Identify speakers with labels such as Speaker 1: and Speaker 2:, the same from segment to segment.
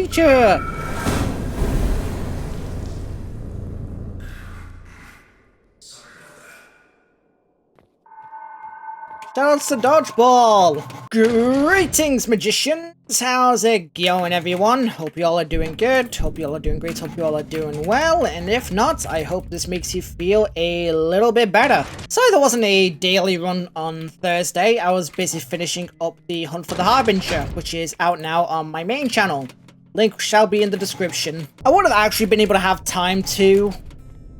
Speaker 1: future. Shoutouts to Dodgeball! Greetings, magicians! How's it going, everyone? Hope you all are doing good, hope you all are doing great, hope you all are doing well, and if not, I hope this makes you feel a little bit better. Sorry there wasn't a daily run on Thursday. I was busy finishing up the Hunt for the Harbinger, which is out now on my main channel. Link shall be in the description. I would have actually been able to have time to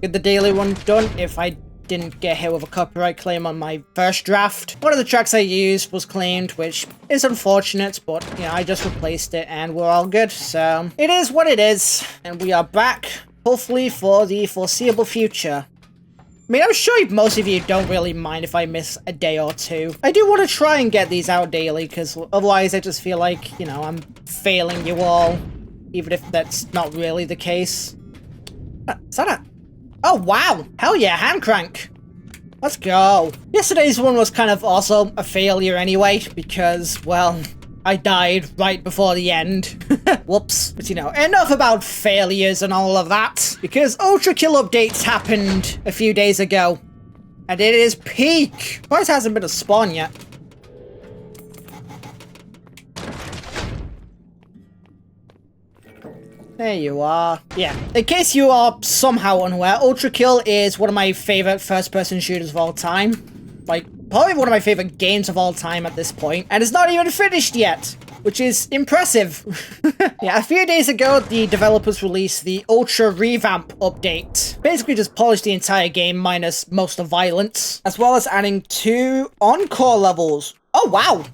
Speaker 1: get the daily run done if I didn't get hit with a copyright claim on my first draft. One of the tracks I used was claimed, which is unfortunate, but you know, I just replaced it and we're all good. So it is what it is, and we are back, hopefully for the foreseeable future. I mean, I'm sure most of you don't really mind if I miss a day or two. I do want to try and get these out daily, because otherwise I just feel like, you know, I'm failing you all, even if that's not really the case. Is that a... Oh, wow! Hell yeah, hand crank! Let's go! Yesterday's one was kind of also a failure anyway, because, well, I died right before the end. Whoops. But you know, enough about failures and all of that, because Ultrakill updates happened a few days ago, and it is peak! Surprised hasn't been a spawn yet. There you are. Yeah, in case you are somehow unaware, Ultrakill is one of my favorite first-person shooters of all time. Like, probably one of my favorite games of all time at this point. And it's not even finished yet, which is impressive. Yeah, a few days ago, the developers released the Ultra Revamp update. Basically just polished the entire game minus most of violence, as well as adding 2 encore levels. Oh, wow!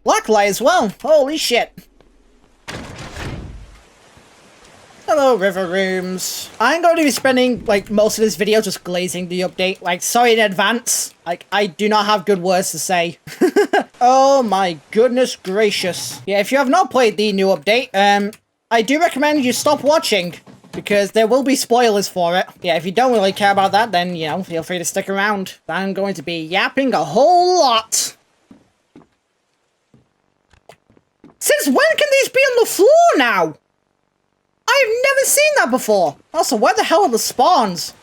Speaker 1: Blacklight as well. Holy shit. Hello, River Rooms. I'm going to be spending, like, most of this video just glazing the update. Like, sorry in advance. Like, I do not have good words to say. Oh my goodness gracious. Yeah, if you have not played the new update, I do recommend you stop watching, because there will be spoilers for it. Yeah, if you don't really care about that, then, you know, feel free to stick around. I'm going to be yapping a whole lot. Since when can these be on the floor now? I've never seen that before! Also, where the hell are the spawns?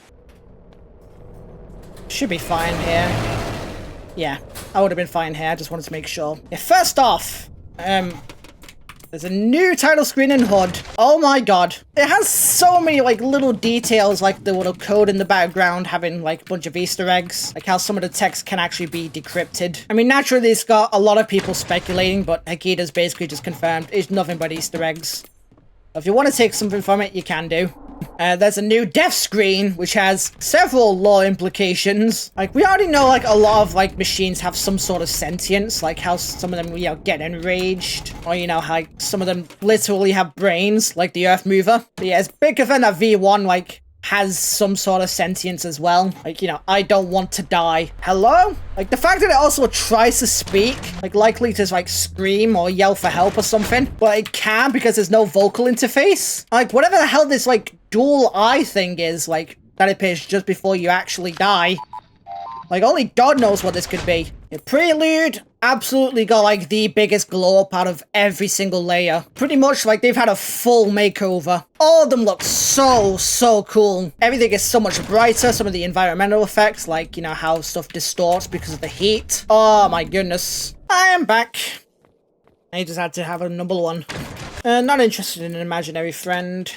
Speaker 1: Should be fine here. Yeah, I would have been fine here, I just wanted to make sure. Yeah, first off, there's a new title screen and HUD. Oh my god. It has so many, like, little details, like the little code in the background having, like, a bunch of Easter eggs. Like how some of the text can actually be decrypted. I mean, naturally, it's got a lot of people speculating, but Hakida's basically just confirmed it's nothing but Easter eggs. If you want to take something from it, you can do. There's a new death screen, which has several lore implications. Like, we already know, like, a lot of, like, machines have some sort of sentience, like how some of them, you know, get enraged, or, you know, how like, some of them literally have brains, like the Earth Mover. But yeah, it's bigger than that V1, like, has some sort of sentience as well. Like, you know, I don't want to die. Hello? Like, the fact that it also tries to speak, like, likely to, like, scream or yell for help or something, but it can because there's no vocal interface. Like, whatever the hell this, like, dual eye thing is, like, that appears just before you actually die. Like, only God knows what this could be. The Prelude absolutely got, like, the biggest glow up out of every single layer. Pretty much, like, they've had a full makeover. All of them look so, so cool. Everything is so much brighter. Some of the environmental effects, like, you know, how stuff distorts because of the heat. Oh, my goodness. I am back. I just had to have a number one. Not interested in an imaginary friend.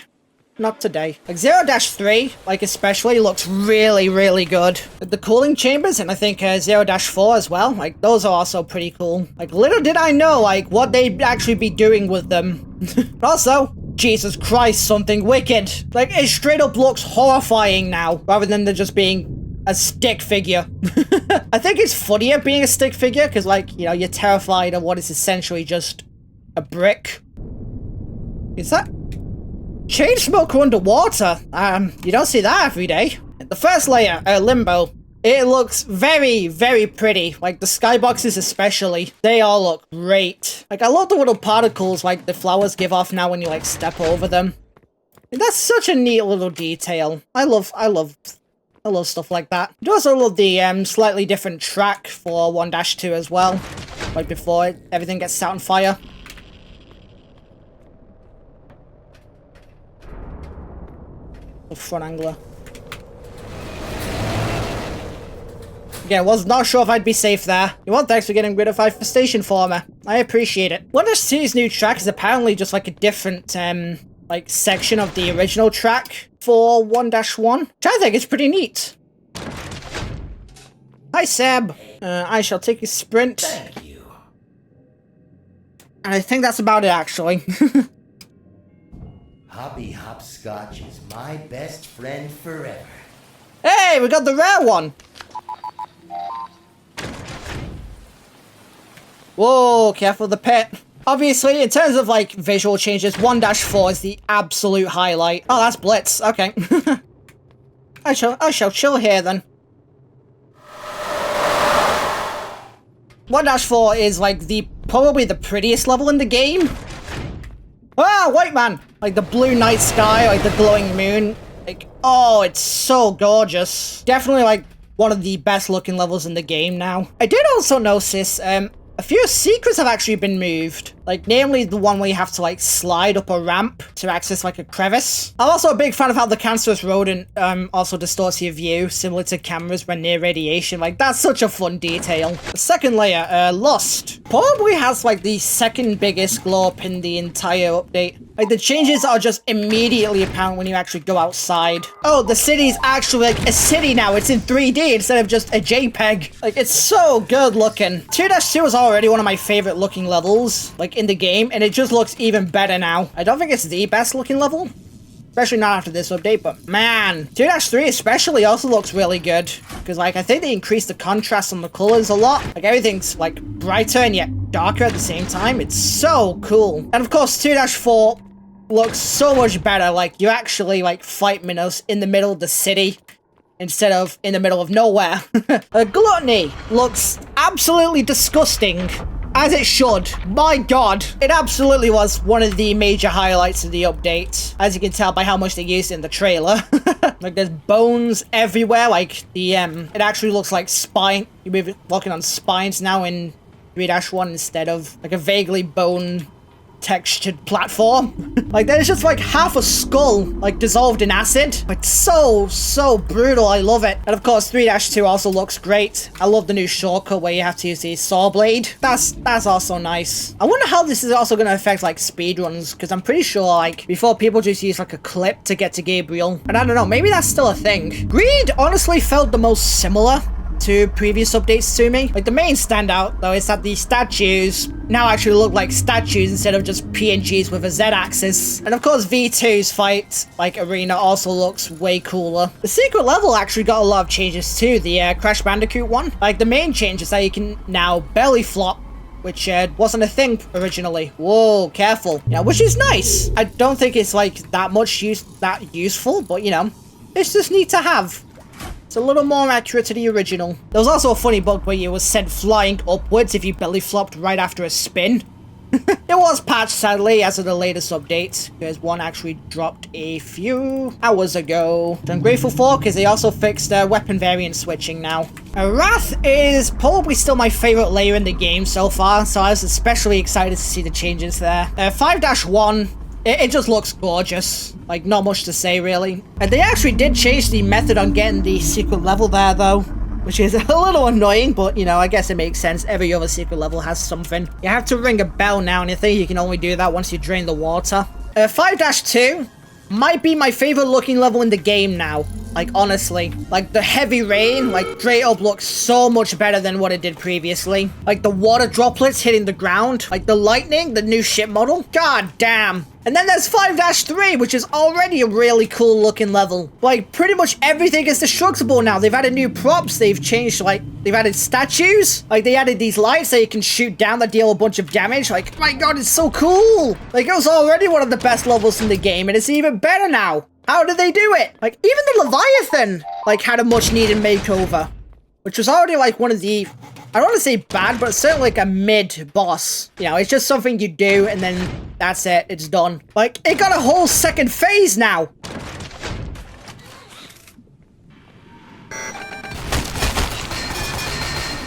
Speaker 1: Not today. Like, 0-3, like, especially, looks really, really good. The cooling chambers, and I think 0-4 as well, like, those are also pretty cool. Like, little did I know, like, what they'd actually be doing with them. But also, Jesus Christ, something wicked. Like, it straight up looks horrifying now, rather than just being a stick figure. I think it's funnier being a stick figure, because, like, you know, you're terrified of what is essentially just a brick. Is that... Chain smoker underwater? You don't see that every day. The first layer, Limbo, it looks very, very pretty. Like, the skyboxes especially. They all look great. Like, I love the little particles, like, the flowers give off now when you, like, step over them. And that's such a neat little detail. I love stuff like that. I also love the, slightly different track for 1-2 as well. Like, before everything gets set on fire. front angler. Again, was not sure if I'd be safe there. Well, thanks for getting rid of infestation for me. I appreciate it. 1-2's new track is apparently just like a different, like, section of the original track for 1-1, which I think is pretty neat. Hi, Seb. I shall take a sprint.
Speaker 2: Thank you.
Speaker 1: And I think that's about it, actually.
Speaker 2: Hoppy Hopscotch is my best friend forever.
Speaker 1: Hey, we got the rare one. Whoa, careful the pit. Obviously, in terms of, like, visual changes, 1-4 is the absolute highlight. Oh, that's Blitz. Okay. I shall chill here, then. 1-4 is, like, probably the prettiest level in the game. Ah, white man! Like, the blue night sky, like, the glowing moon. Like, oh, it's so gorgeous. Definitely, like, one of the best looking levels in the game now. I did also notice, a few secrets have actually been moved. Like, namely the one where you have to, like, slide up a ramp to access, like, a crevice. I'm also a big fan of how the cancerous rodent, also distorts your view, similar to cameras when near radiation. Like, that's such a fun detail. The second layer, Lost, probably has, like, the second biggest glow up in the entire update. Like, the changes are just immediately apparent when you actually go outside. Oh, the city's actually, like, a city now. It's in 3D instead of just a JPEG. Like, it's so good looking. 2-2 is already one of my favorite looking levels, like, in the game, and it just looks even better now. I don't think it's the best looking level, especially not after this update, but man, 2-3 especially also looks really good, because, like, I think they increased the contrast on the colors a lot. Like, everything's, like, brighter and yet darker at the same time. It's so cool. And of course, 2-4 looks so much better. Like, you actually, like, fight Minos in the middle of the city instead of in the middle of nowhere. Gluttony looks absolutely disgusting, as it should. My god, it absolutely was one of the major highlights of the update, as you can tell by how much they used in the trailer. Like, there's bones everywhere. Like, the it actually looks like spine. You're walking on spines now in 3-1 instead of like a vaguely bone textured platform. Like, there's just like half a skull like dissolved in acid. Like, so brutal. I love it. And of course 3-2 also looks great. I love the new shortcut where you have to use the saw blade. That's also nice. I wonder how this is also going to affect like speedruns, because I'm pretty sure like before people just use like a clip to get to Gabriel, and I don't know, maybe that's still a thing. Greed honestly felt the most similar to previous updates to me. Like, the main standout though is that the statues now actually look like statues instead of just PNGs with a Z-axis. And of course V2's fight like arena also looks way cooler. The secret level actually got a lot of changes too, the Crash Bandicoot one. Like, the main change is that you can now belly flop, which wasn't a thing originally. Whoa, careful. Yeah, which is nice. I don't think it's like that useful, but you know, it's just neat to have. It's a little more accurate to the original. There was also a funny bug where you were sent flying upwards if you belly flopped right after a spin. It was patched, sadly, as of the latest update, because one actually dropped a few hours ago. Which I'm grateful for, because they also fixed weapon variant switching now. Wrath is probably still my favorite layer in the game so far, so I was especially excited to see the changes there. 5-1, it just looks gorgeous. Like, not much to say, really. And they actually did change the method on getting the secret level there, though, which is a little annoying, but, you know, I guess it makes sense. Every other secret level has something. You have to ring a bell now, and I think you can only do that once you drain the water. 5-2 might be my favorite looking level in the game now. Like, honestly. Like, the heavy rain, like, straight up looks so much better than what it did previously. Like, the water droplets hitting the ground. Like, the lightning, the new ship model. God damn. And then there's 5-3, which is already a really cool looking level. Like, pretty much everything is destructible now. They've added new props. They've changed, like, they've added statues. Like, they added these lights that you can shoot down that deal a bunch of damage. Like, my god, it's so cool. Like, it was already one of the best levels in the game, and it's even better now. How did they do it? Like, even the Leviathan, like, had a much needed makeover, which was already, like, one of the, I don't want to say bad, but certainly like a mid boss. You know, it's just something you do and then that's it. It's done. Like, it got a whole second phase now.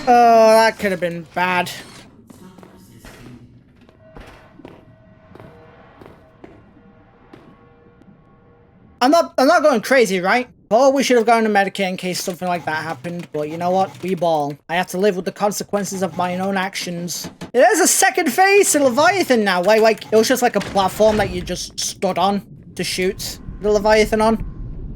Speaker 1: Oh, that could have been bad. I'm not going crazy, right? Oh, we should have gone to Medicare in case something like that happened, but you know what? We ball. I have to live with the consequences of my own actions. There's a second phase to Leviathan now. Like, it was just like a platform that you just stood on to shoot the Leviathan on.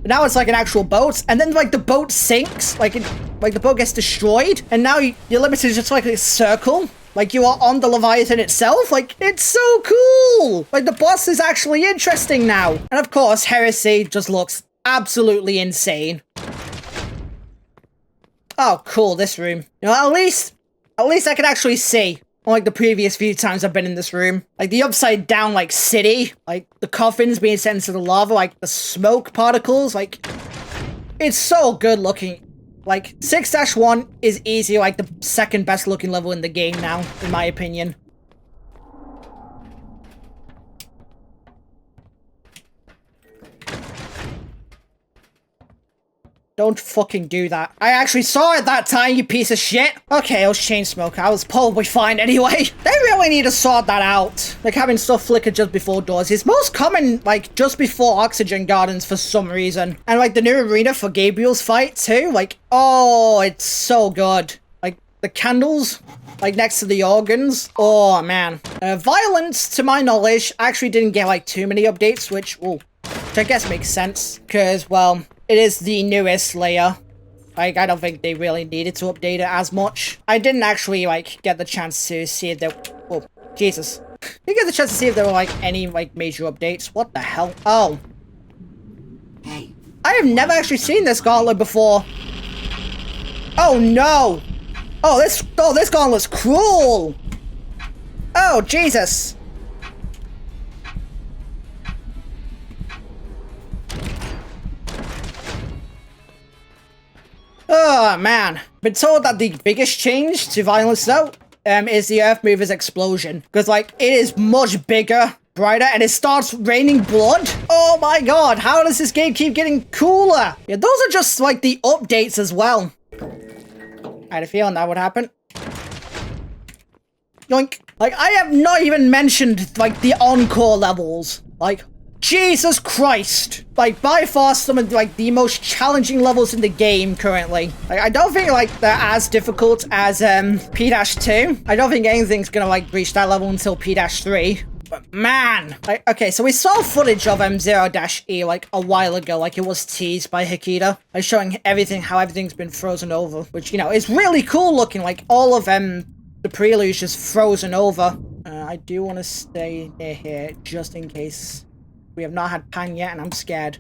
Speaker 1: But now it's like an actual boat, and then like the boat sinks, like the boat gets destroyed, and now you're limited to just like a circle. Like you are on the Leviathan itself. Like, it's so cool. Like the boss is actually interesting now. And of course, Heresy just looks absolutely insane. Oh, cool, this room. You know, at least I can actually see. Unlike the previous few times I've been in this room. Like, the upside down, like, city. Like, the coffins being sent into the lava. Like, the smoke particles. Like, it's so good looking. Like, 6-1 is easy, like, the second best looking level in the game now, in my opinion. Don't fucking do that. I actually saw it that time, you piece of shit. Okay, I was chain smoker. I was probably fine anyway. They really need to sort that out. Like having stuff flicker just before doors is most common, like just before oxygen gardens for some reason. And like the new arena for Gabriel's fight too. Like, oh, it's so good. Like the candles, like next to the organs. Oh man. Violence, to my knowledge, actually didn't get like too many updates, which I guess makes sense. Because, well, it is the newest layer. Like, I don't think they really needed to update it as much. I didn't actually, like, get the chance to see if there... Oh, Jesus. Didn't get the chance to see if there were, like, any, like, major updates. What the hell? Oh.
Speaker 2: Hey.
Speaker 1: I have never actually seen this gauntlet before. Oh, no. Oh, this gauntlet's cruel. Oh, Jesus. Oh, man. Been told that the biggest change to violence, though, is the Earth Mover's explosion. Because, like, it is much bigger, brighter, and it starts raining blood. Oh, my God. How does this game keep getting cooler? Yeah, those are just, like, the updates as well. I had a feeling that would happen. Yoink. Like, I have not even mentioned, like, the encore levels. Like, Jesus Christ! Like, by far some of, like, the most challenging levels in the game currently. Like, I don't think, like, they're as difficult as, P-2. I don't think anything's gonna, like, reach that level until P-3. But, man! Like, okay, so we saw footage of, 0-E, like, a while ago. Like, it was teased by Hikita. Like, showing how everything's been frozen over. Which, you know, is really cool looking. Like, all of, the prelude's just frozen over. I do want to stay near here, just in case... We have not had Pan yet, and I'm scared.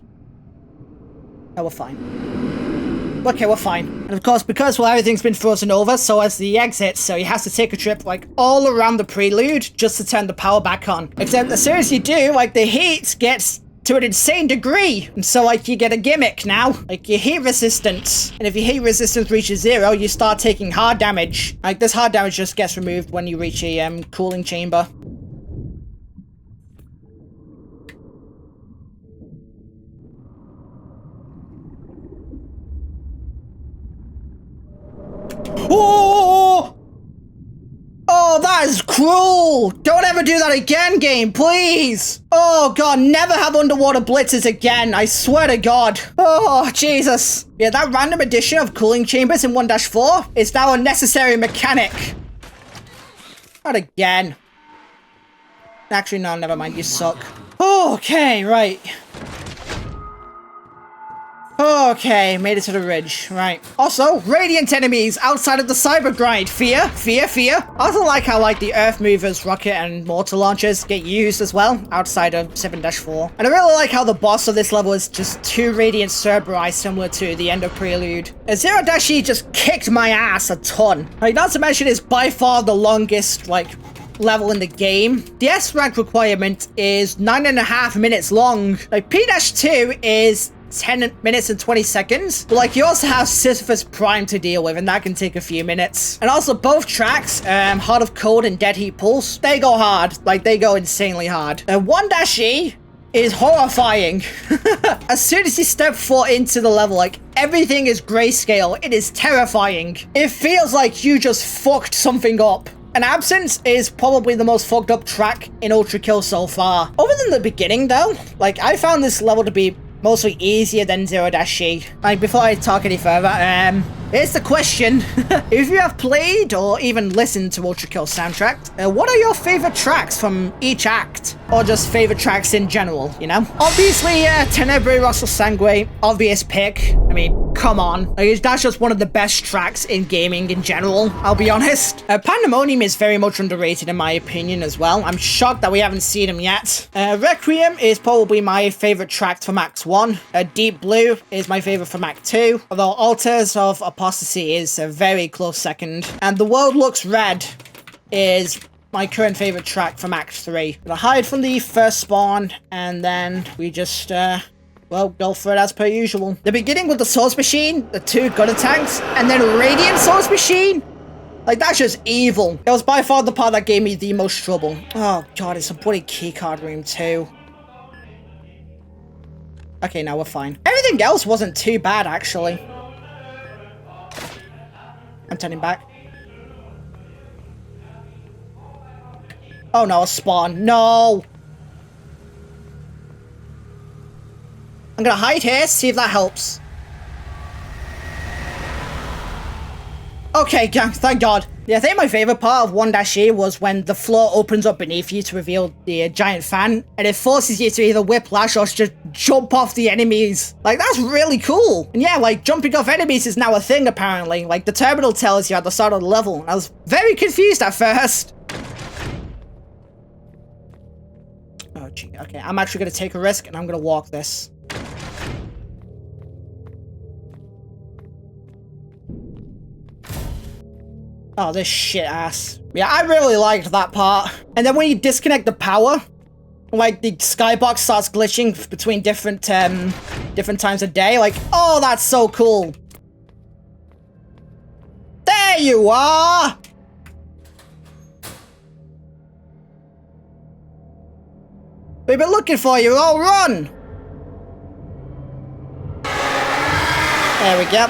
Speaker 1: Oh, we're fine. Okay, we're fine. And of course, because, well, everything's been frozen over, so as the exit, so he has to take a trip, like, all around the prelude just to turn the power back on. Except as soon as you do, like, the heat gets to an insane degree. And so, like, you get a gimmick now. Like, your heat resistance. And if your heat resistance reaches 0, you start taking hard damage. Like, this hard damage just gets removed when you reach a, cooling chamber. Oh! Oh, that is cruel! Don't ever do that again, game, please! Oh, God, never have underwater blitzes again, I swear to God. Oh, Jesus. Yeah, that random addition of cooling chambers in 1-4 is now a necessary mechanic. Not again. Actually, no, never mind, you suck. Okay, right. Okay, made it to the ridge. Right. Also, radiant enemies outside of the cyber grind. Fear, fear, fear. I also like how, like, the Earth Movers, rocket, and mortar launchers get used as well outside of 7-4. And I really like how the boss of this level is just 2 radiant Cerberus similar to the end of Prelude. 0-E just kicked my ass a ton. Like, not to mention it's by far the longest, like, level in the game. The S rank requirement is 9.5 minutes long. Like, P-2 is 10 minutes and 20 seconds. But, like, you also have Sisyphus Prime to deal with, and that can take a few minutes. And also, both tracks, Heart of Cold and Dead Heat Pulse, they go hard. Like, they go insanely hard. 1-E is horrifying. As soon as you step foot into the level, like, everything is grayscale. It is terrifying. It feels like you just fucked something up. And Absence is probably the most fucked up track in Ultrakill so far. Other than the beginning, though, like, I found this level to be mostly easier than 0-E. Like, before I talk any further, here's the question. If you have played or even listened to Ultrakill soundtrack, what are your favorite tracks from each act? Or just favorite tracks in general, you know? Obviously, Tenebrae Rosso Sangue, obvious pick. I mean, come on. Like, that's just one of the best tracks in gaming in general, I'll be honest. Pandemonium is very much underrated in my opinion as well. I'm shocked that we haven't seen him yet. Requiem is probably my favorite track from Act 1. Deep Blue is my favorite from Act 2, although Altars of Apostasy is a very close second. And The World Looks Red is my current favorite track from Act 3. Gonna hide from the first spawn, and then we just, well, go for it as per usual. The beginning with the Source Machine, the 2 gunner tanks, and then Radiant Source Machine. Like, that's just evil. It was by far the part that gave me the most trouble. Oh god, it's a bloody keycard room too. Okay, now we're fine. Everything else wasn't too bad, actually. I'm turning back. Oh no, a spawn. No! I'm gonna hide here, see if that helps. Okay, gang, thank god. Yeah, I think my favorite part of 1-E was when the floor opens up beneath you to reveal the giant fan, and it forces you to either whiplash or just jump off the enemies. Like, that's really cool. And yeah, like, jumping off enemies is now a thing, apparently. Like, the terminal tells you at the start of the level, and I was very confused at first. Oh, gee. Okay, I'm actually gonna take a risk, and I'm gonna walk this. Oh, this shit ass. Yeah, I really liked that part. And then when you disconnect the power, like the skybox starts glitching between different times of day. Like, oh, that's so cool. There you are. We've been looking for you. Oh, run. There we go.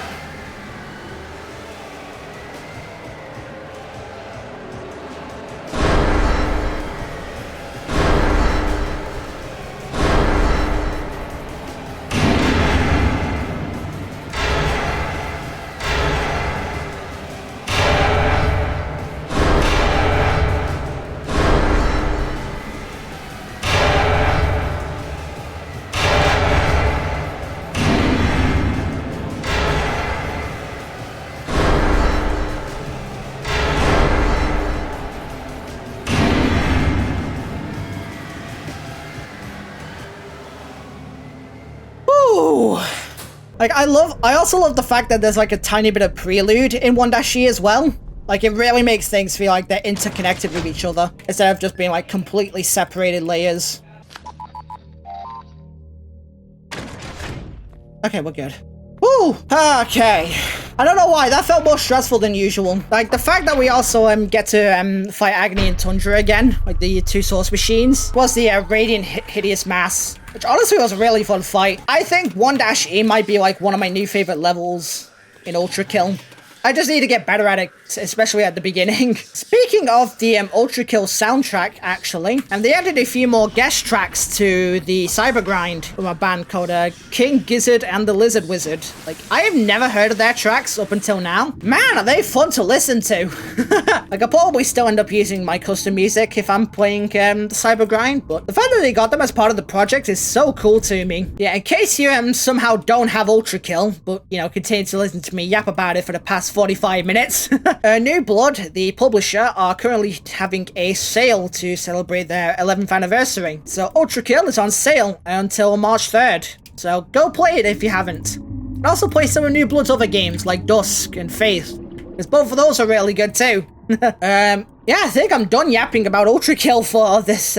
Speaker 1: Like, I also love the fact that there's like a tiny bit of prelude in 1-E as well. Like, it really makes things feel like they're interconnected with each other, instead of just being like completely separated layers. Okay, we're good. Woo! Okay. I don't know why, that felt more stressful than usual. Like, the fact that we also get to fight Agony and Tundra again, like the 2 source machines, plus the Radiant Hideous Mass, which honestly was a really fun fight. I think 1-E might be like one of my new favorite levels in Ultrakill. I just need to get better at it, especially at the beginning. Speaking of the Ultrakill soundtrack, actually, and they added a few more guest tracks to the Cyber Grind from a band called King Gizzard and the Lizard Wizard. Like, I have never heard of their tracks up until now. Man, are they fun to listen to. Like, I'll probably still end up using my custom music if I'm playing the Cyber Grind, but the fact that they got them as part of the project is so cool to me. Yeah, in case you somehow don't have Ultrakill, but, you know, continue to listen to me yap about it for the past 45 minutes. New Blood, the publisher, are currently having a sale to celebrate their 11th anniversary. So Ultrakill is on sale until March 3rd. So go play it if you haven't. And also play some of New Blood's other games like Dusk and Faith, because both of those are really good too. Yeah, I think I'm done yapping about Ultrakill for this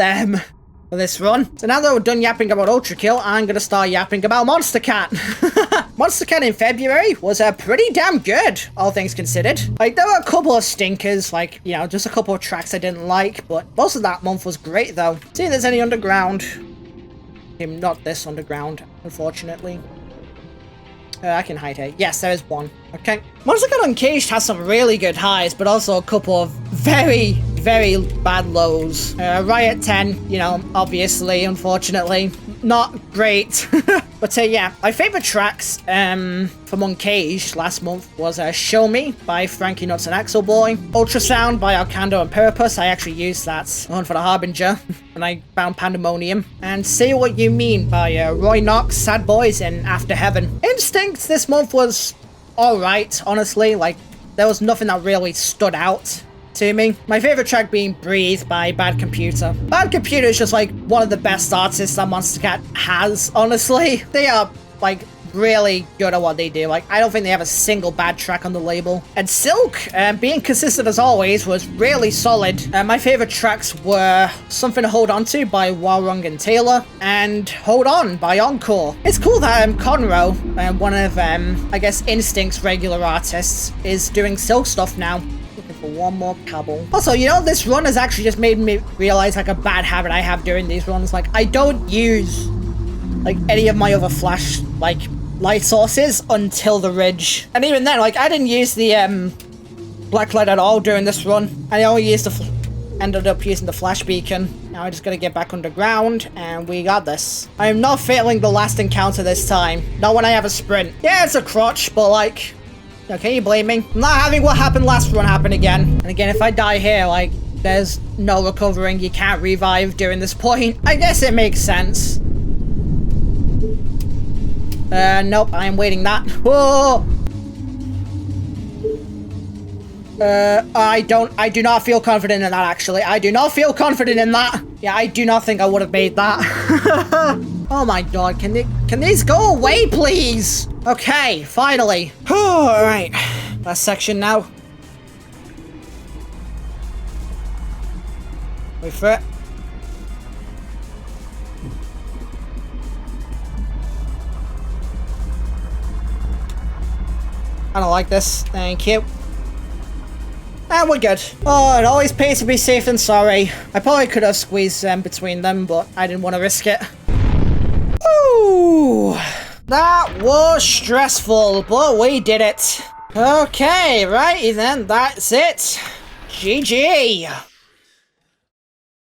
Speaker 1: run. So now that we're done yapping about Ultrakill, I'm gonna start yapping about Monster Cat. Monster Cat in February was pretty damn good, all things considered. Like, there were a couple of stinkers, like, you know, just a couple of tracks I didn't like, but most of that month was great, though. See if there's any underground. Okay, not this underground, unfortunately. I can hide here. Yes, there is one. Okay. Monster Cat Uncaged has some really good highs, but also a couple of very, very bad lows. Riot 10, you know, obviously, unfortunately, not great. But yeah, my favorite tracks from Uncaged last month was Show Me by Frankie Nuts and Axel Boy, Ultrasound by Arcando and Purpose. I actually used that on for the Harbinger when I found Pandemonium, and Say What You Mean by Roy Knox, Sad Boys, and After Heaven. Instinct this month was alright, honestly. Like, there was nothing that really stood out to me. My favorite track being Breathe by Bad Computer. Bad Computer is just like one of the best artists that Monster Cat has, honestly. They are like really good at what they do. Like, I don't think they have a single bad track on the label. And Silk, being consistent as always, was really solid. My favorite tracks were Something to Hold On To by Warung and Taylor, and Hold On by Encore. It's cool that Conroe, one of I guess Instinct's regular artists, is doing Silk stuff now. Looking for one more pebble. Also, you know, this run has actually just made me realize like a bad habit I have during these runs. Like, I don't use like any of my other flash like light sources until the ridge, and even then, like, I didn't use the blacklight at all during this run. I only used ended up using the flash beacon. Now I just gotta get back underground, and we got this. I am not failing the last encounter this time. Not when I have a sprint. Yeah, it's a crotch, but like, can you blame me? I'm not having what happened last run happen again. And again, if I die here, like, there's no recovering. You can't revive during this point. I guess it makes sense. Nope, I am waiting that. Whoa! I do not feel confident in that, actually. I do not feel confident in that. Yeah, I do not think I would have made that. Oh my god, can these go away, please? Okay, finally. Alright, last section now. Wait for it. I don't like this. Thank you. And we're good. Oh, it always pays to be safe than sorry. I probably could have squeezed between them, but I didn't want to risk it. Ooh, that was stressful, but we did it. Okay, righty then. That's it. GG.